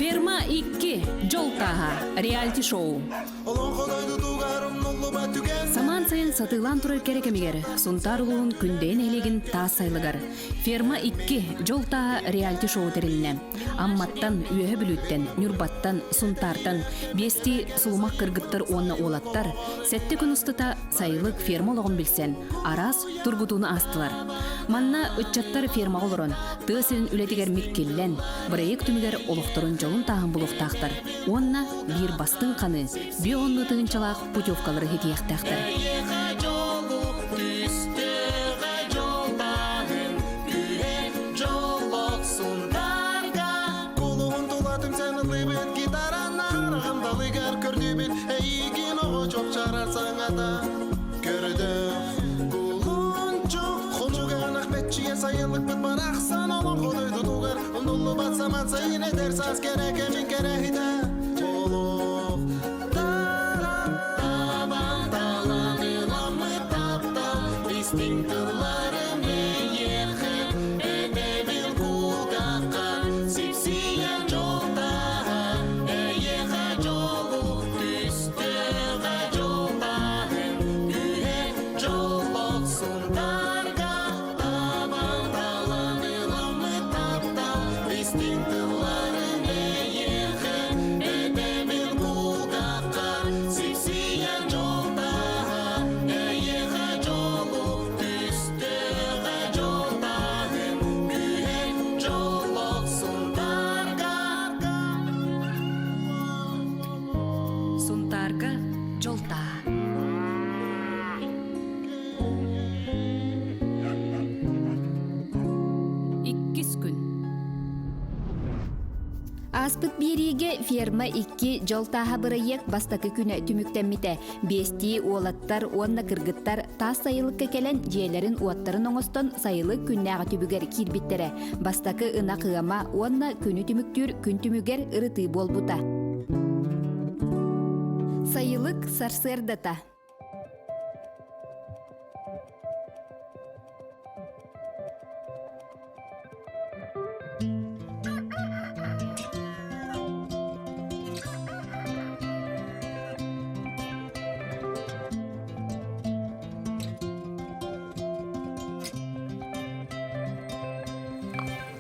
Ферма 2 жолтаға реалити шоу. Саман сайын сатылан турар керекемигер, сунтар улуун күнден элегин таас сайлыгар. Ферма 2 жолтаға реалити шоу терилине. Амматтан, үйе бүлүттен, нүрбаттан, сунтартан, бести сулумак кыргыттар онна олаттар, сәтті күн ыстыта сайылык ферма олығын білсен, арас тургутуны астылар. Манна үтчаттар ферма олырын, тыысылын үлетігер меккеллен, бірайық түмігер олықтырын жолын тағын бұлықтақтар. Онна бір бастың қаны, бе онны тығынчалақ путевкалары хетияқтақтар. Sayılık bir baraksan onun kolaydı tuğar Onullu batsaman sayın ederse askere kemin kerehide Oluq Taban talan ilamı taptal İstin tılları meyirhi Edebil kulgakka Sipsiyen joltaha Eyeha joluq Üstüge joltahın Gühe jolok sundarga Сунтарга жолта. Иккис күн. Аспыт бириге ферма 2 жолтаға бұрайық бастакы күні түміктенміте. Бести олаттар, онна кыргыттар тас сайылыққа келен жиелерін уаттарын оңыстон сайылық күннәға түбігер кирбиттері. Бастакы ына қығама, онна күні түміктүр күн түмігер ырыты болбута. Сайылық сарсырдата.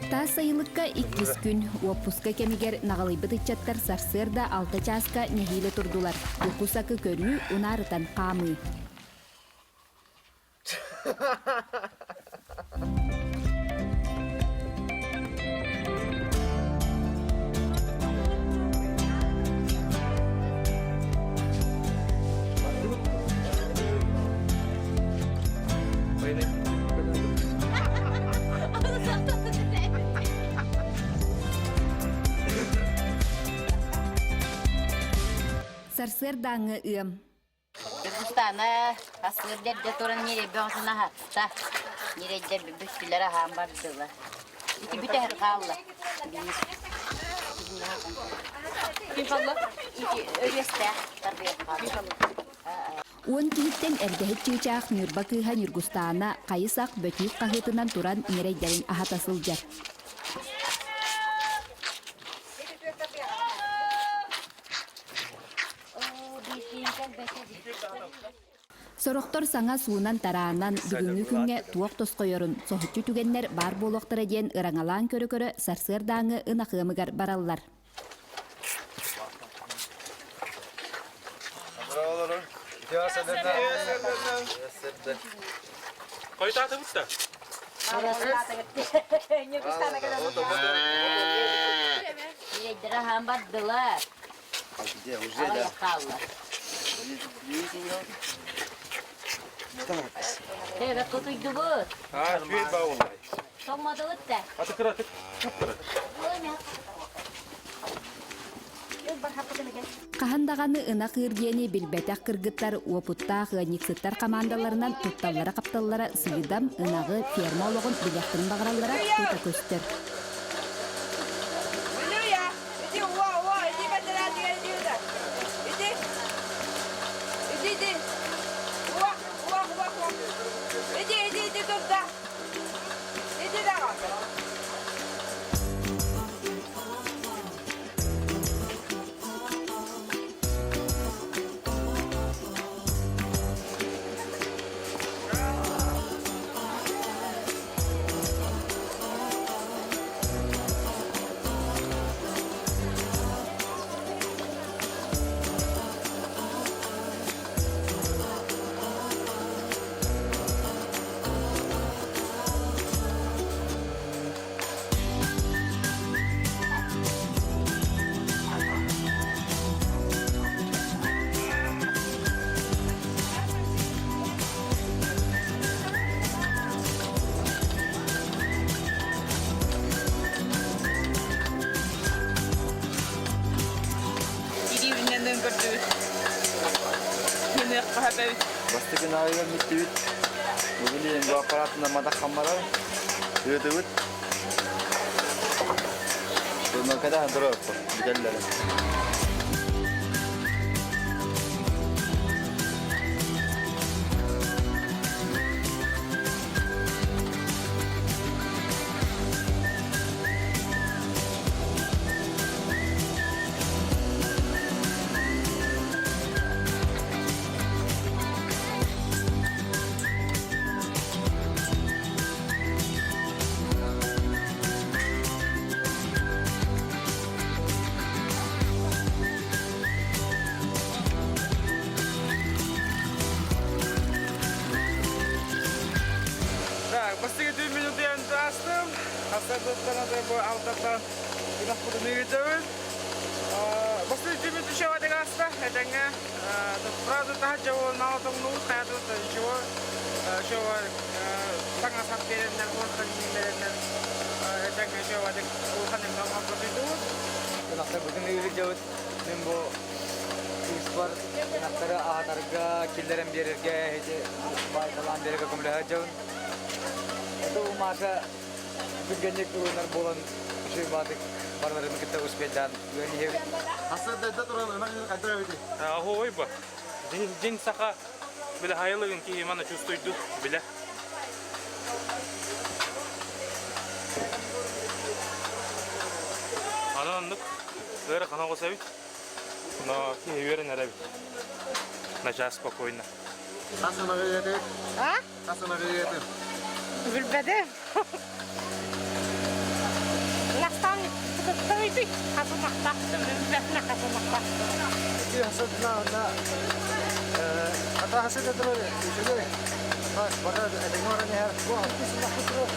Тас сайылыққа 2 күн опуска кемигер нағалайбыт итчаттар сарсырда 6 часка нехиле турдулар. Укусакы көрүү унарытан қамы. Сарсырдаңы ым. Кыргызстана асырдерде туран нере бөңсүнө хатта. Нережер бүттүлөр хам бардылы. Ити бүтер калла. Ким калла? Ити өрөстө тарбия калла. 10 киһиттен эрдэһит чыычаах Нүрбакыха Нүргустаана кайысак бөтүүк кахытынан туран нерейдерин ахатасылжар. Сорохтор саңа суунан тараанан бүгүнгү күнгө туок тоскойорун сохучу түгеннер бар болуктара диен ыраңалаан көрө-көрө сарсырдаңы ынакыымыгар бараллар. Evet, kutuydu bu. Ha, şüyet bağ olay. Solmadı öt de. Atıkır atık. Çok kırık. Кахандаганы ына кырдиени билбетак кыргыттар опуттаах никсыттар командаларынан тутталлара капталлара сыйдам ынагы ферма ологон билектин багыраллара тута көстөр. Иди туда. Иди давай. Бастыгын айган миттибит. Бүгүн энди аппаратында мадак камбара. Өтөбүт. Бул када дроп. Биделлер. Бастыгы 2 минут yanında astım. Hastalıktan da bu altından biraz burada bir gidiyoruz. Бастыгы 2 minut şu anda hasta. Hedenge. Biraz daha jauh mau tunggu kayak tuh jauh. Şu var. Tengah sampai dan konten dan hedenge şu var. Urusan yang mau begitu. Kenapa bugün yürü jauh? Ben bu ispar kenapa atarga killerin bir erge hece baytalan bir erge kumla jauh. Itu masa begini kurunar bolan şey batık paralarım kita uspeden yani her Hasır da turan ömer kadar öyle. Ой ба. День саха бile hayalığın ki mana чувствуйду bile. Anandık. Böyle kana kosavi. Na ki evren arabi. Na jas spokojna. Nasıl nagayete? Ha? Nasıl nagayete? Bilmedim. Nastavnik tutuktuydu. Kazımakta. Bilmem kazımakta. İyi hasır na hatta hasır da turan şöyle. Bak bana edemar ne her bu hafif silah tutuyor.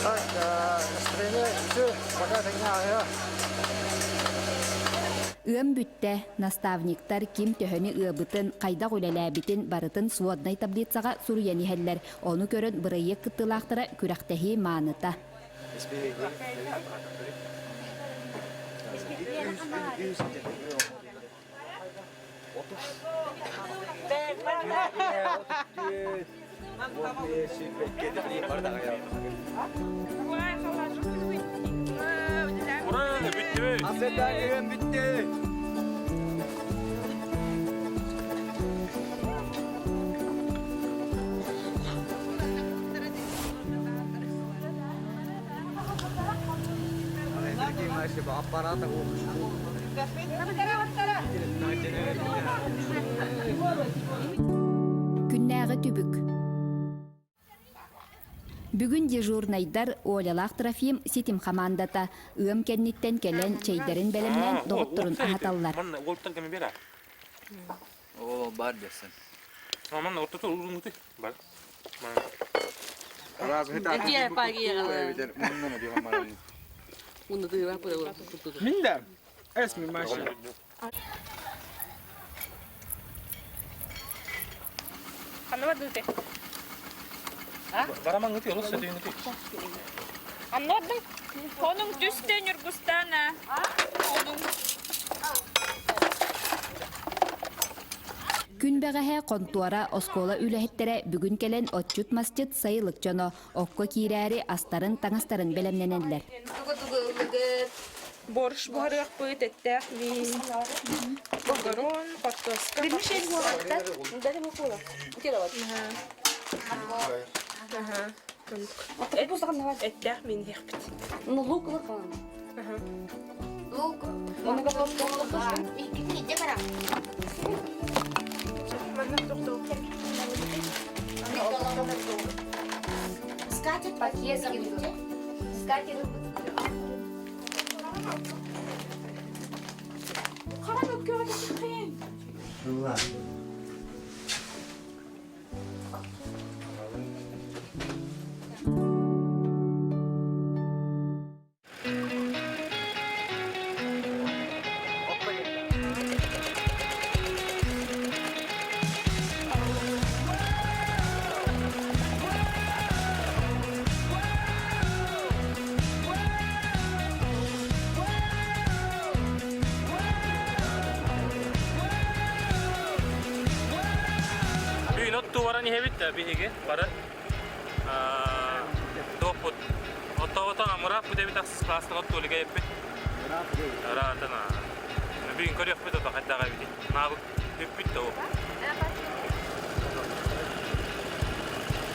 Bak nasrene şu bana tanya ya. Ыам бүтте наставниктар ким төһөнү ыабытын кайдак үлелээбитин барытын суоднай таблицага суруяниһэллер. Ону көрөн бырайык кыттылаактара күрәхтэһи maaныта. Buraya bitti mi? Hasırdan yürüyün bitti. Аппарата Күннәгы түбүк. Бүгүн дежурнайдар Олялах Трофим ситим командата ыам кенниттен келен чейдерин белемнен доотторун ахаталлар. Манна олттан кеме бера. О, бар десен. Манна оттото улунути. Бар. Раз это. Где пагия? Мунна диyor mara. Bunu duyuyor bu. Минда. Esmi maşa. Anlamadım te. Baramang ngerti lu sedih ngerti. Anladım. Onun üstten yurgustana. Onun Күнбәгәһе контора оскола үләһеттере бүгүн келен отчут масчыт сайылык жоно окко кирәри астарын таңастарын белемненеллер. борщ барык быт эттәк мин. Макарон, картошка. Bilmişsin bu arada. Dedim bu kola. Tira var. Aha. Et bu sakın var. Ettək min hepit. Ну, лук лукан. Лук. Onu kapatalım. İki de var. Скатерть по-киевски. Скатерть. Karanlık gördüm. бара не хебит биһиге бара. Топот. Оттовото амурап bu debit aksız klastı ottuluga yapıp. Aratana. Bugün körüyor bu da hatta gaybi. Nabu hep o.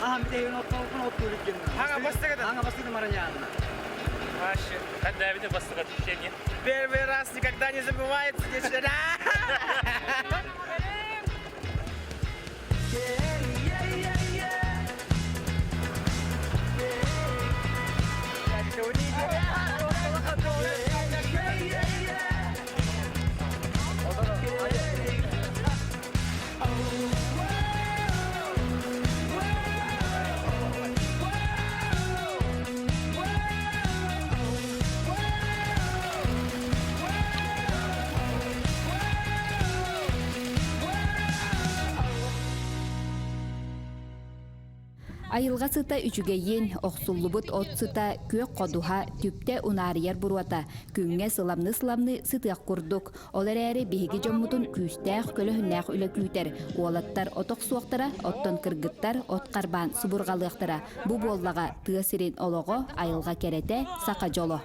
Aha bir de yön ottuluk gibi. Hangi bastık da? Hangi bastık numaranı yanına? Ваши. Hatta bir de bastık atışını. Первый раз никогда не забывается, девчата. Айылға сыта үчүгейин, оксуллубут от сыта көк кодуха түпте унарияр буруата, күңге сыламны сытыак курдук. Олар әрі биһиги жоммутун күүстәэх көлөһүннәэх үлөкүүтер. Уолаттар оток суоктара, оттон кыргыттар, от карбан субургалыактара. Бу боллага тыасырин олого айылға керете сака жоло.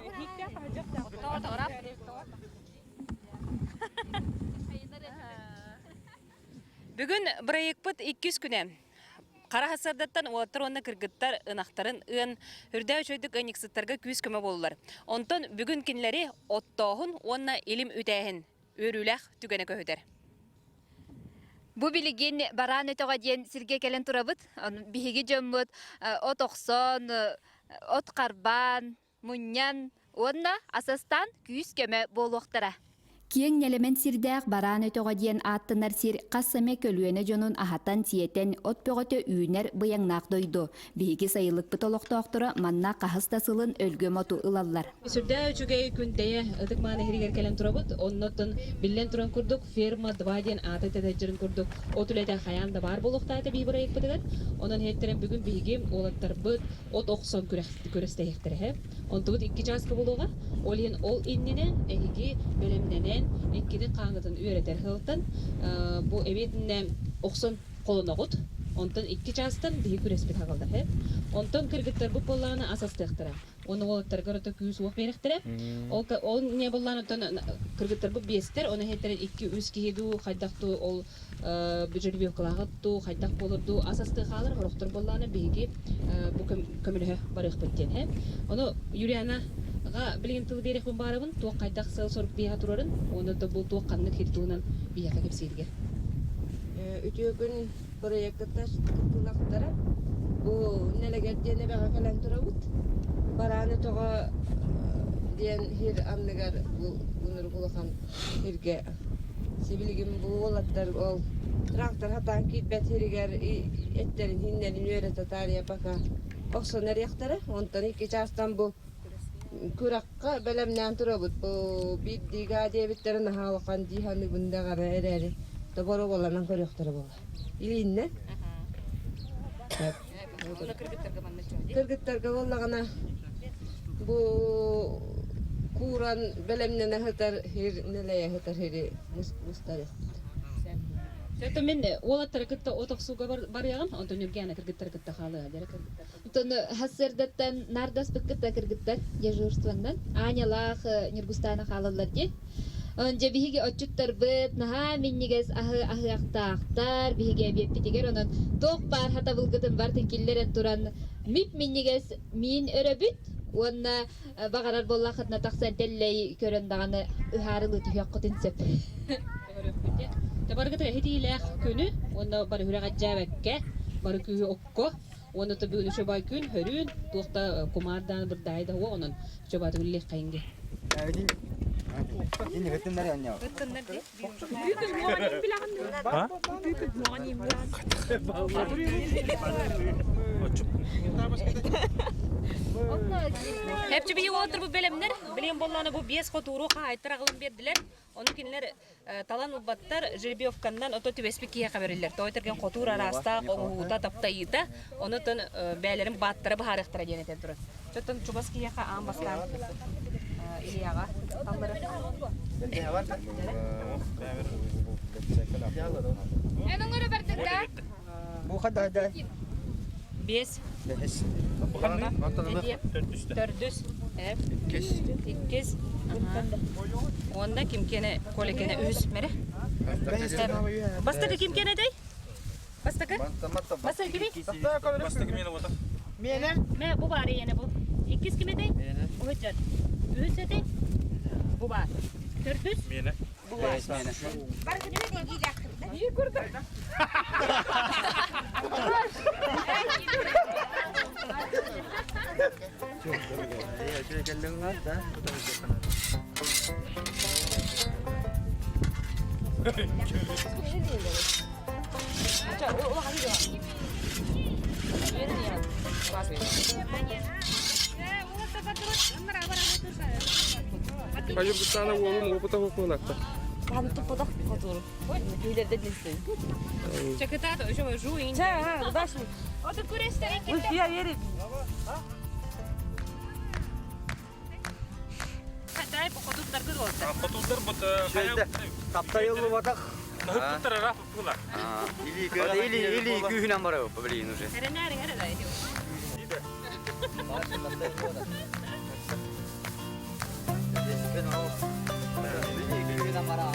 Бүгүн бырайыкпыт 200 күнә. Кара хасардаттан уаттар онна кыргыттар ынактарын ын хүрдә өчөйдүк ыниксыттарга күз көмө болулар. Онтон бүгүн кинлери оттоохун онна илим үтәһин өрүләх түгәнә көһөтер. Бу билигин баран өтөгө диен сирге келен турабыт. Биһиги жоммут от оксон, от карбан, муньян, онна асастан күз көмө болуактара. Киен нелемен сирдәк баран өтөгө диен аттынар сир кассаме көлүөнө жонун ахаттан тиетен от пөгөтө үйнер быяңнак дойду. Биһиги сайылык бытолоктоктора манна кахыстасылын өлгө моту ылаллар. Сүрдә үчүгэй күндәе ыдык маны хиригер келен турабыт. Оннотон биллен туран курдук ферма 2 диен аты тәҗирин курдук. Отулайда хаян да бар булукта аты би бурайык битеген. Онон хеттерен бүгүн биһиги олаттар быт от 90 көрөстәйектер. Онтубут 2 жаска булуга олен ол иннене эги белемненен эккидин каңгытын үйрөтер хылтын. Бу эбетинне 90 колоногут. Онтон 2 жастан биһи күреспит хагалдар. Онтон кыргыттар бу болланы асастыктыра. Оны олаттар көрөтө күз уок беректире. Ол не болланы тон кыргыттар бу бестер, оны хеттерен 2 үз киһиду хайдакту ол бюджет кылагытту, хайдак болурду асасты халар хороктор болланы биһиги бу көмөлө барык биттен. Оны Юлиана га билген тыл берек барабын, туак кайдак сыл сорып бия турарын, оны да бул туак канны киртуунан бияка кепсирге. Үтүгүн проекттар тулактара бу нелегердене бага калан турабыт. Бараны тога диен хир анныгар бу нургулхан хирге сибилигин бу олаттар ол трактор хатан китбет хиригер эттерин хиннелин үйрөтө тария бака оксонер яктары онтон 2 жастан бу күракка белемнен турабыт бу биддига дебиттерин халкан диханы бунда гара эрери тоборо боланан көрөктөр боло илинне кыргыттарга боллагана бу куран белемнен хатар хир нелея хатар хири мустари. Сөйтө мен олаттар кытта отоксуга бар ягам, онтон үргәне кыргыттар кытта халы дер кыргыттар. Тон хассердаттан нардас быккыта кыргыттар дежурствандан анялах ниргустана халаллар ди. Онже биһиги отчуттар быт наха миннигес ахыактаактар биһиге беппитигер онон ток бар хата булгытын бартын киллерен туран мип миннигес мин өрөбүт онна багарар боллахытна таксан теллей көрөн даганы ыхарылы түйөккөтүн сеп. Табаргыта хитилэх күнү, онна бар хүрәгә җабәккә, бар күе окко, онна та бүгүн шобай күн хөрүн, тукта комардан бер дайда ва онон шобай үллек кайынга. Ini betul dari anya. Hepçi bir otur bu belemler. Bilem bollarını bu 5 xoturu qaytara qılın berdiler. Onu kinler talan ubattar Жеребьевкандан ото тибеспекие хабарлар. Тойтерген xotur арасында оңута таптайыта. Оны тон бәйләрен баттыры бахарыктыра денетен турат. Чөтөн чубаскияга амбастан. Илияга тамбыры. Энің өрі бәртіңді? Bu kadar da. 5 Behes. төрдүс иккис онда кимкене колекене үс мере бастакы кимкене дей бастакы бастакы кими Бастыгы мені ота. ме бу бар ене бу иккис киме дей өтөт үс дей бу бар төрдүс Мені. бу бар Hayır bir tane oğlum o bu kulakta. чакытат ошо жуин ото күрестер Дай покотуктар кыз болса. Котуздар бұт Şeyde tapta yolu batak. Хыптар раф бұлар. Или күйінен бара блин уже. Эренерин эредай. Kүйінен бара.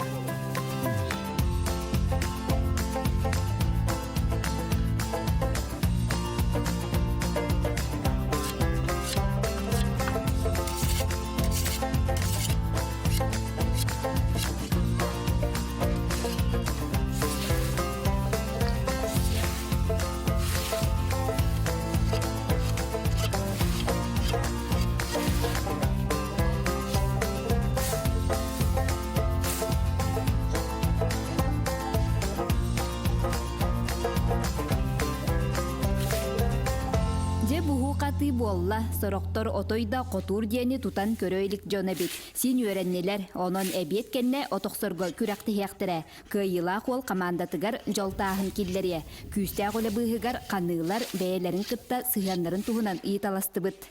Же буһу каты болла, сороктор отойда котур диэни тутан көрөйлік жона бит. Син өреннелер, онон эбиет кенне отоксорго күрәкті хияқтыра. Кыйыла қол командатыгар жолтаахын киллерия. Күстәг оле быһыгар каныылар бәйләрін кытта сыһаннарын туһунан ыйталастыбыт.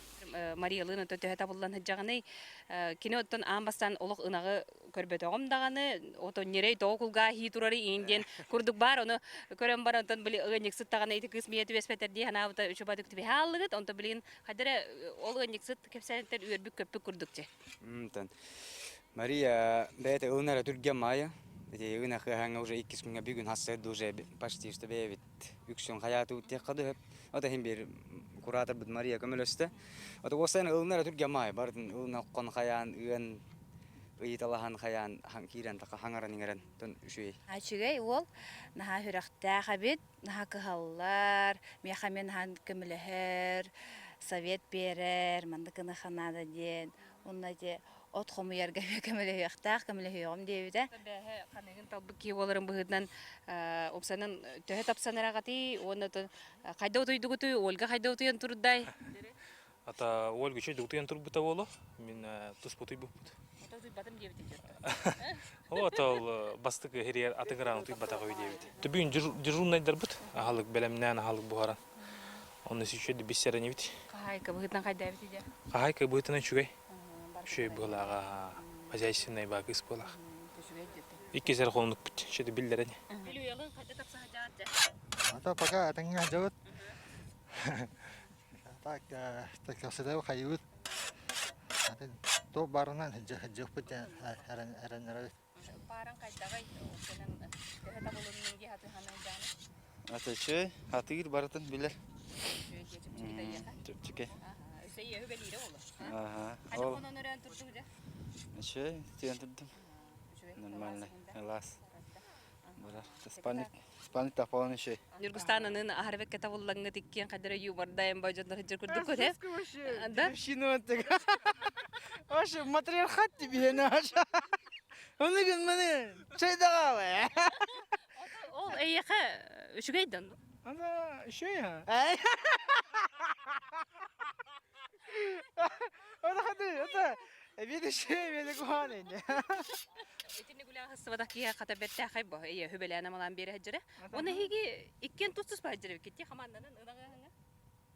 Мария Лына төтөһө табылдан хыджаганы кине оттон амбастан олох ынагы көрбөтөгөм даганы отон нерей тоокулга хи турары инден курдук бар оны көрөм бар онтон били ыгыныксыт даганы ити кыз миети беспетер ди ханабыта үчөбадык тиби халлыгыт онто билин хадыра ол ыгыныксыт кепсенттер үрбүк көппүк курдукче. Мария бәйте ылнара түрген мая. Эти ына ханга уже 2 күнгө бүгүн хассады уже почти что бебит. Үксүн хаяту теккады. Ота хим бир куратор бит Мария көмөлөстө. Ота осен ылнара түрген мая. Бардын ылна кон хаян ын ыйталахан хаян кирен така хаңаран иңерен тон үшүй. Ачыгай ол наха хүрәхтә хабит, наха кыһаллар, мехамен хан көмөлөһөр, совет берер, мандыкыны ханада ден, онда де от хомуярга көмөлөһөхтәк, көмөлөһөм дебиде. Бәһә каныгын табык ки оларын быһыдан опсанын төһө тапсанарагати, онда кайда отойдугуту, Ольга кайда отойын турдай. Ата Ольга чөй дутуян турбута болу. Мен туспутуй бупут. Отойдуй батым дебите жөртө. Вот ол бастык херер атыгран туй бата кой дебит. Түбүн дежурныйдар бут. Ахалык белемнән ахалык бугара. Оны сүйшөдү бисерен бит. Кайка быһыдан кайда бите. Ахайка бутына чүгей. Шөй булага хозяйственный багыс була. Иккезер холнук бит. Шөдү биллерен. Билүялын кайда тапса хажаатча. Ата пока атыңга жабыт. Так, так касыда хайыт. Ата то барынан жыппыт аран. Паран кайдагай сенен төһө табылынын ги хаты ханан жаны. Атачы хатыгыр баратын билер. Чөйгө Өсөй өбелире болу. Ага. Кайда конон өрөн турдуң жа. Ачы тиентдим. Нормально. Лас. Бара. Спальник тапалан еще. Нургустанын ахарбекке табыллаңы тиккен кадары юмордайым бажандар хыжыр күрдүк көте. Да? Шинотик. Ошо материал хат тебе наша. Оны gün мене чайдагалы. Ол эйеха үшүгейден. Ана şu ya. Ona hadi, ota. Bir de bir de kuhane. Этини гулян хысыбада кия ката бетте хайбо. Эйе хөбеләне малан бери хыжыры. Оны хиги иккен тустус бажырып кетти хаманданын ыдагы.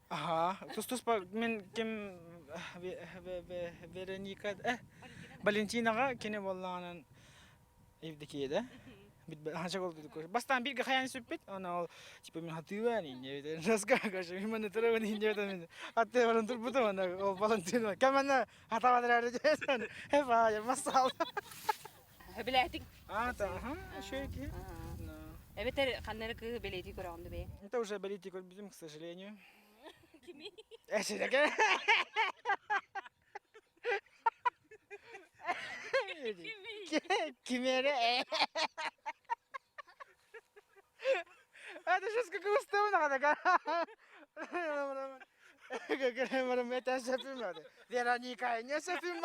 Aha, tus men kim Veronika Valentina'ga kene bollanan evdeki de. Hancha oldu dedik. Bastan bir kayan süpet. Ona tipe min hatıyor ninja. Naska kaşı min ne tarafa ninja da. Hatta varın tur bu da ona o Valentino. Kemen hata var derece. Hep ya masal. Biletik. Tamam. Şöyle ki. Evet, kanları kı belediye kurandı be. Это уже политик bizim, к сожалению. Kimi? Кимере. Это сейчас как устав надо. Как это шефим надо. Вероника, не шефим.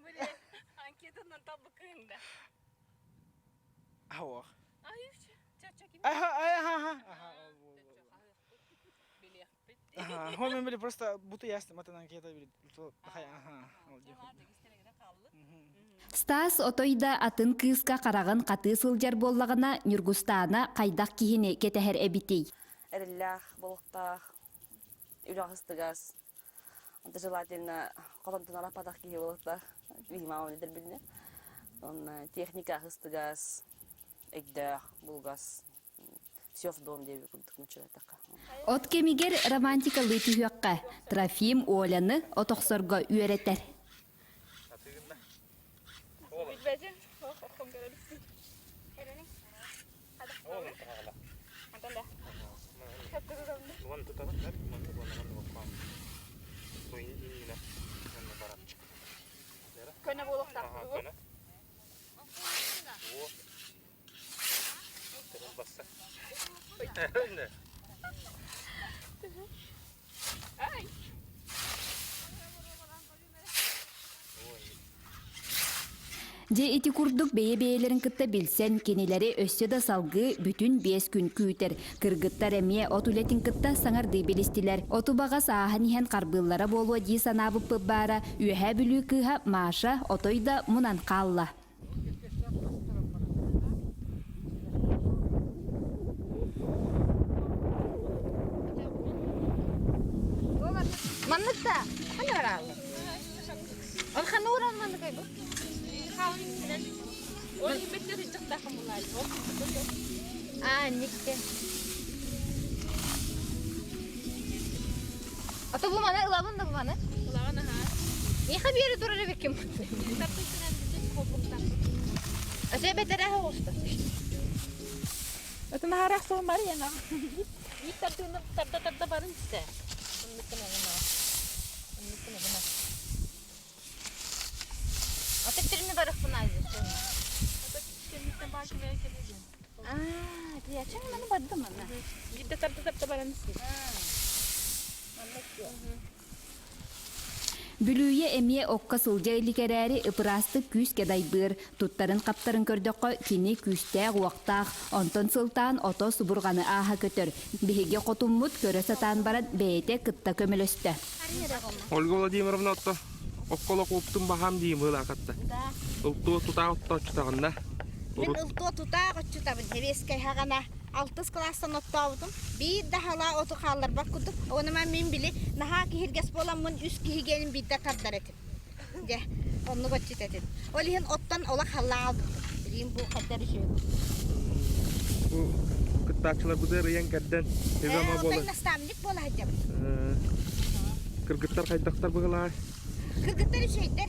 Böyle anketından tabakında. Ава. Ay, çak kimi? Хом были просто будто ясно, это анкета были. Стас отойда атын кыыска караган каты сылжар боллагана Нюргустана кайдак кихини кетехер эбитей. Эриллах, болуктах, үлахыстыгас. Anta желательно колонтон алападах кие болуктах. Вимау недер билне. Он техника хыстыгас, экдах, булгас. Все в дом деби кудук мучуратака. От кемигер романтикалуу түйөкка Трофим Оляны отоксорго үйрөтер. Köne bolukta. Же ити курдук бейе-бейелерин кытта билсен, кенелери өссө да салгы бүтүн 5 күн күйтер. Кыргыттар эмие отулетин кытта саңарды билистилер. Отубагас аахан иһен карбыллара болуа дии санабып бара, үйәһә бүлүү кыыһа Маша отойда мунан калла. Манныта, хана баралы. Он хануран манныка бу. Ол иметтер жыктак булай. Никте. Ата бу мана ылабын да бу мана. Улагана ха. Не хабери турары бекем. Таптысынан дизен хобуктак. Ase betere hosta. Это на горах со Марьяна. Виктор, ты тогда барынча. А ты теперь мне барах пунайзер. Я чем mana badda mana. Виктор, тогда барынча. Бүлүүе эмие окка сылжа иликерээри ыпырасты күс кедайбыр, туттарын каптарын көрдөккө кини күстәг уактаах, онтон сылтаан ото субурганы ааха көтөр. Биһиге котуммут көрө сатаан баран бэйте кытта көмөлөстө. Ольга Владимировна отто окколо куптун бахам дийим ылакатта. Ултуу тутаатта очтагында. Мен ылтоо тутаагоччутабын. Хебескай хагана 6 класстан оттообутум. Bir daha otu kallar bak kuduk. Onu men bile naha ki hirges bolan mun üst ki gelin bir de kadar etim. Je onu başçı etim. Olihin ottan ola halal. Bileyim bu kadar şey. Bu kıttakçılar bu da riyan kaddan. Ne zaman bola? Ben nastamlik bola hacım. Kırgıtlar kaydaktar bağlar. Kırgıtlar şeyler.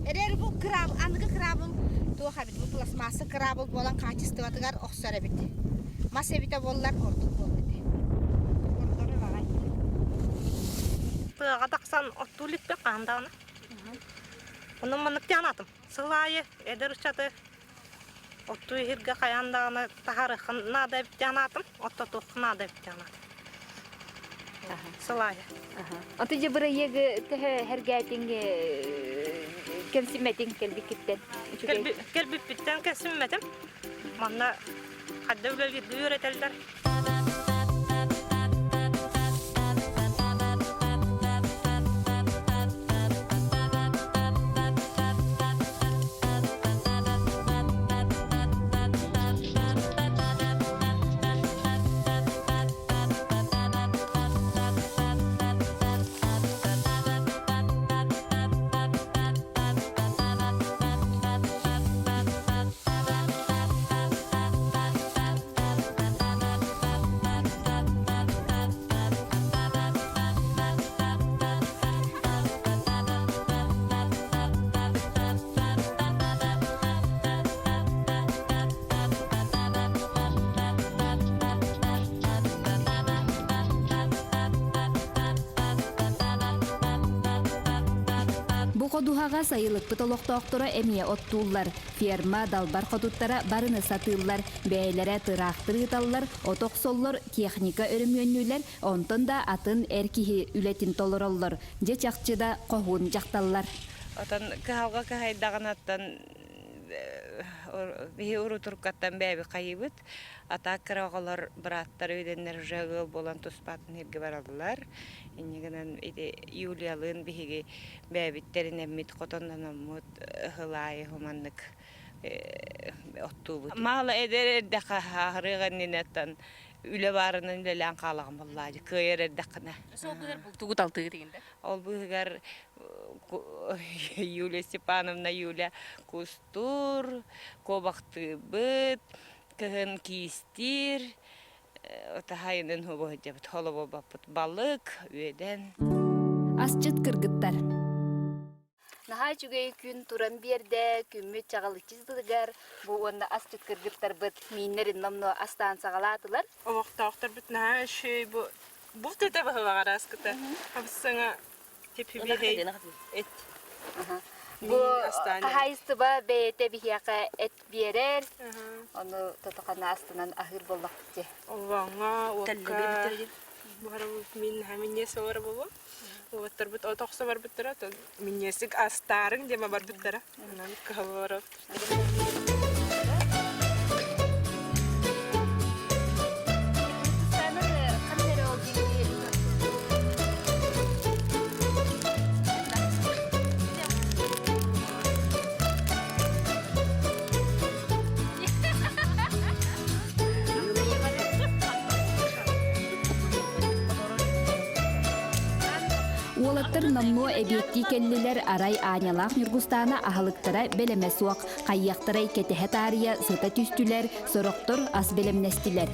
Eğer bu krab, anıgı krabım tuğ habit bu plasması krabı bolan kaçıstı vatıgar oksara bitti. Masevite bollar orduk bol bitti. Тыга таксан оттулип бе канданы. Оны мынык жанатым. Сылайы эдер учаты. Отту хирге каянданы тахарыхына деп жанатым. Оттотухына деп жанатым. Сылайы. Аты же бырайыгы тәһә һәргәтинге кемсиметин келбикиттен. Келбип биттен кесимметим. Манна хадда үлелер үйрөтелдер. Бу кодуһага сайылык бытолоктоктора эмие оттуулар, ферма далбар кодуттара барыны сатыыллар, бәйләре тырактыр ыталлар, отоксоллор, техника өрөмөннүләр, онтон да атын эркиһи үлетин толороллор, же чакчыда кохун жакталлар. Отан калга кайдагынаттан бии урутуркаттан бәби кайыбыт. Ата кырагалар браттар өйденнер жагыл болан туспатын хирге бараллар. Иннигенен Юлиялын биһиги бәбиттерин эммит котоннанаммыт хылайы хуманнык оттубут. Мала эдер дака харыганнинаттан үле барынын үлелен калаган боллады. Кыйыр дакына. Сол булар бул тугут алты дегенде. Ол бугар Юлия Степановна Юля Кустур, кобакты быт, кыгын кистир, отахайнын хубо жабыт холобо бапыт балык, өйден. Асчыт кыргыттар. Наха чугай күн туран берде, күммет чагалычыздыгар, бу онда асчыт кыргыттар быт миннерин намно астан сагалатылар. Омоқтақтар бит наха шей бу тете бағыға раскыта. Абысыңа тепі бейхей эт. Бу кахайстыба бейте бихияқа эт берер, оны тотоқана астынан ахыр боллақ бітте. Олваңа, уаққа, бары мен хәминнесі бар болу. Оғаттар бұт отоқса бар бұттыра, миннесік астарын дема бар бұттыра. Онан кығы бар Уолаттар намно эбетти келлилер арай аñалаах нюргустана ахалыктара белеме суак, кайяктарай кетеhe тария сыта түстүлер, сороктор ас белемнестилер.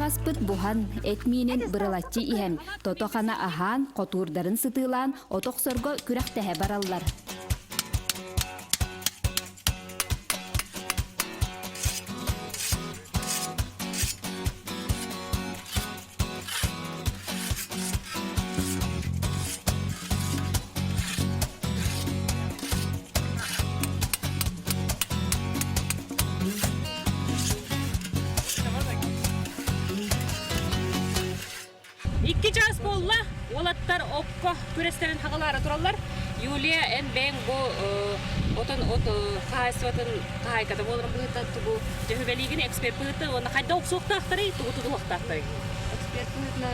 Аспыт бухан этминен бырылатчы иһем, тотохана ахан котурдарын сытылан отоксорго күрәхтәһе бараллар. İki час болла, олаттар окко күрестерин хағалары тураллар. Юлия эн бен бу отон хайсватын хайката болрын быта тугу жөбелигин эксперт быта, оны кайда оксуктактары, тугу вактактары. Эксперт бытна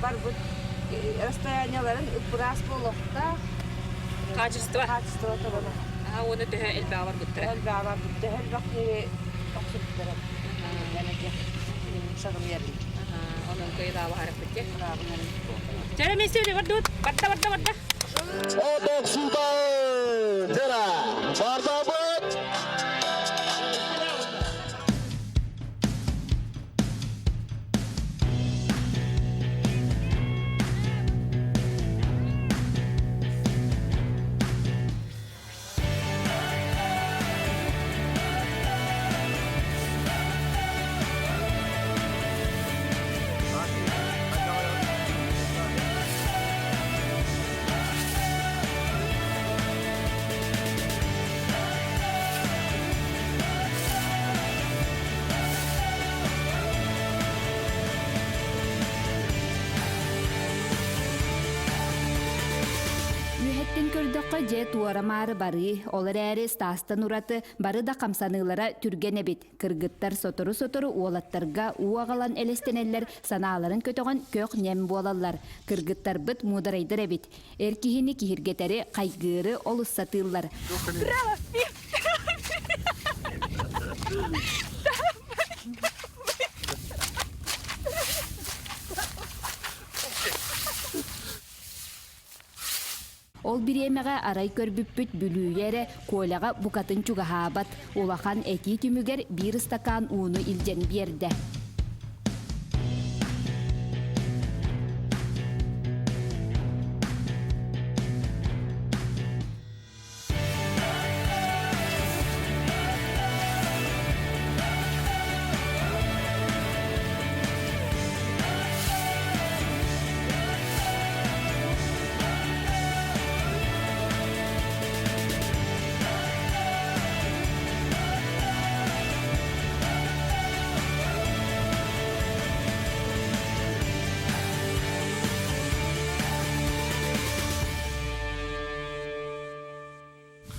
бар бут расстоянияларын упрас болохта. Качество. Качество туралы. Оны дөхө элбаа бар быта. Элбаа бар быта, эл бакты оксуктары. Шагым yerli. Onun kıyıda var hep Cara mesti udah berdut, barda. Otok Sultan, Jera, Bardabat. Көрдөккө же туарамары бары, олар әрі стастан ураты, бары да камсанылара түрген эбит. Кыргыттар сотору уолаттарга уағалан элестенеллер санааларын көтөгөн көк нем болалар. Кыргыттар быт мударайдыр эбит. Эркихини кихиргетери кайгыры олуссатылар. Ол биремеге арай көрбүппүт бүлүүере койлага букатын чугахабат. Улахан эти түмүгер бир стакан уну илжен берде.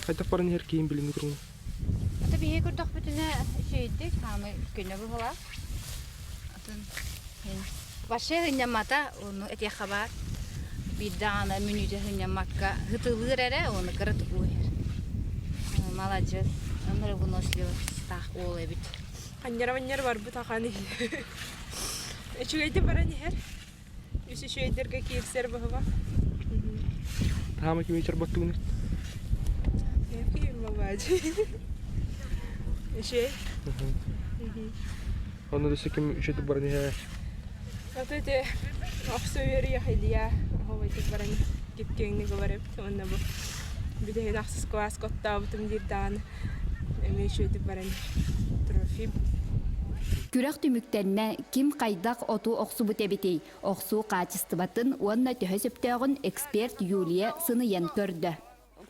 Кайтап баран хер кейін білінгі тұрмын. Ата бие көрдік бүтіне шейдік, хамы көне бұл бола. Башы хыннамата, оны әте хабар. Биддағана мүніде хыннаматка хытылыр әрі, оны кіріт бұйыр. Молодец. Өмірі выносливый стақ ол әбіт. Аннер бар бұт ақаны. Әчігейді баран ер. Үсі шөйдерге кейірсер бұға. Тама кеме чарбаттı bunu. Yapayım babacığım. Şey. Onu da sekim üşetip barani he. Вот эти аксовер яхили я. Ховайты баран кеткенни говорып, онна бу. Биде нахсыз класс котта бутум дирдан. Эме шөйтүп баран трофим. Күрәк түмүктәренә ким кайдак оту оксу бутебитей. Оксу качестватын онна төһөсөптөгөн эксперт Юлия Сыныян көрдө.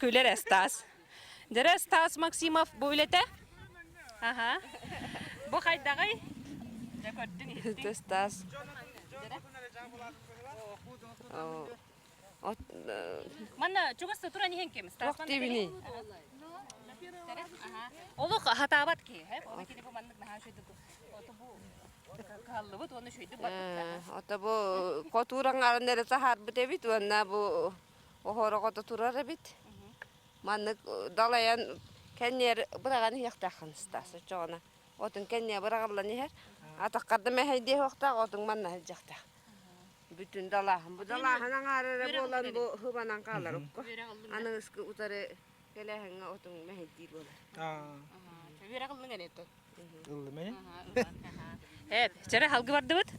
Күлер Стас. Дәрә Стас Максимов бүлете? Ага. Бу кайдагы? Дә көрдүң. Стас. Манна чугасты тура ни хенкем? Стас Вакыт бини. Олук хатабат ки, Олук ки бу маннык наха шөйдү. Ото бу каллы бут оны шөйдү бар. Ата бу котуран арында сахар битебит, онна бу охорого турар бит. Маннык далаян кеннер бураган яктакын Стас чогона. Отун кенне бурагаллан хер. Атаккарды мехейде хокта, отун манна жакта. Bütün dalahın. Bu dalahın ararı bolan bu hıbanan kalır okko. Anı ıskı utarı gelehen otun mehedi bolan. Vera kılın gene to. Illı mı? Hep, çare halgı vardı bit.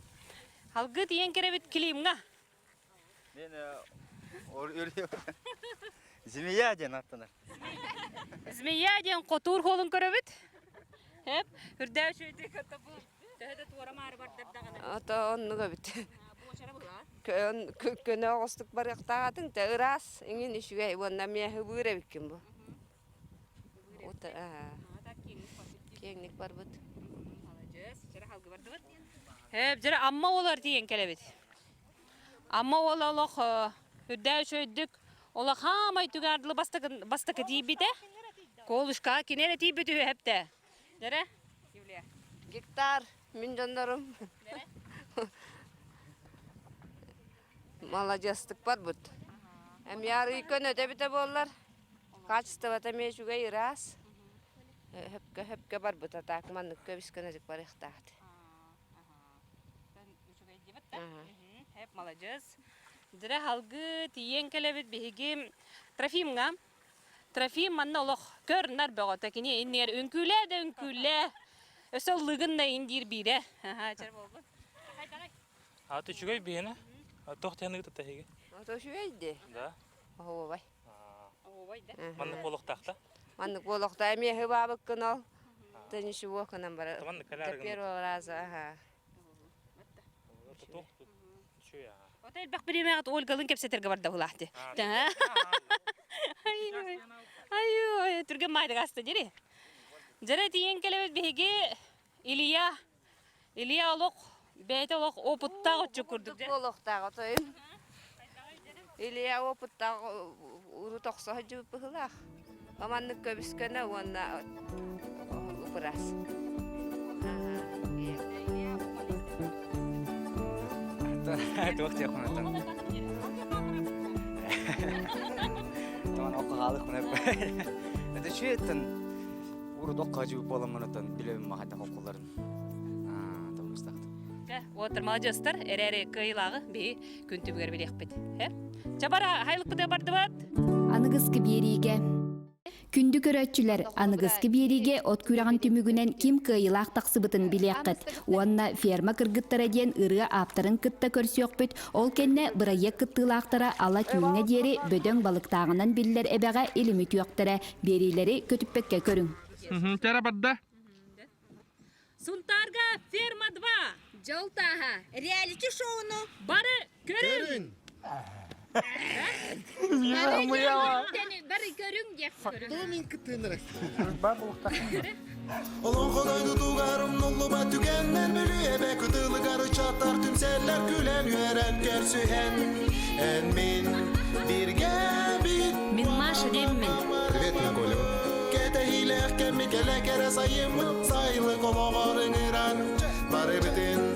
Halgı diyen kere bit kilim nga. Ben öyle Zimiya diyen attılar. Zimiya diyen kotur holun kere bit. Hep, hürdev şöyle kata bu. Tehde tuara marı var dağına. Ata onu da bit. Köne ağustuk var yaktağatın da ıras. İngin işüge bonna miye buyra bikim bu. Ota kenglik var bit. Hep, çare amma olar diyen kere bit. Amma olalıq hürdev şöyle ola hamay tügardılı bastakı diye bite. Koluşka kinere diye bitiyor hep de. Nere? Gektar min candarım. Malacastık var bud. Hem yarı yıkın ödebite bollar. Kaçtı vata meşuga iras. Hepke var bud atak manlık köbiskönecek var ihtağıt. Hep malacağız. Dere halgı tiyen kelebet bihigim trafim ngam. Trafim manna olaq körner bağıta kini inner ünküle de ünküle. Ösel lığın da indir bire. Çar bolgun. Atı çugay bihine. Tohtanı gıta tahige. Ata şüyeydi. Da. Oho bay. Oho bay da. Manlık boluk tahta. Manlık boluk da emiye hıbabık kınal. Tani şu vakınan bara. Manlık kalar gın. Tepir olarazı. Şu ya. Otel bak bir yemeğe Olga'nın kepseterge var da hulahti. Ayo, Türkiye mayda gasta jeri. Jere tiyen kelebet bihige İliya oluk, beyte oluk oputta uçukurduk. Boluk da otoyum. İliya oputta uru toksa hacı bıhılak. Amanlık köbiskene ona upuras. Tuh ya kuna tan. Tamam o kahalık kuna. Ada şu etten uru dokacı bolamını tan bilemem mahata okulların. Tamam istakta. Oturmacıstır, ereri kıyılağı bir küntübüger bir yakbet. Çabara haylık bıda bardı bat. Anıgıskı biyerige. Күндү көрөтчүлөр аныгыскы бириге от күраган түмүгүнен ким кыйылак таксыбытын билияккыт. Уанна ферма кыргыттара диен ыры аптарын кытта көрсөкпүт. Ол кенне бырайек кыттылактара ала күйүңө диери бөдөң балыктагынан биллер эбеге илими түяктара берилери көтүппекке көрүң. Тера бадда. Сунтарга ферма 2. Жолтаха, реалити шоуну Бары көрүң. Бары көрүң деп көрүң. Olon kolaydı tuğarım nollu batügenler Mülüye be kıtılı karı çatar tümseller Gülen yüeren kersühen En min bir gebit Min Маша деммен. Привет, Коля. kemmi kele kere sayımı sayılı koloğarın iran. Bari bitin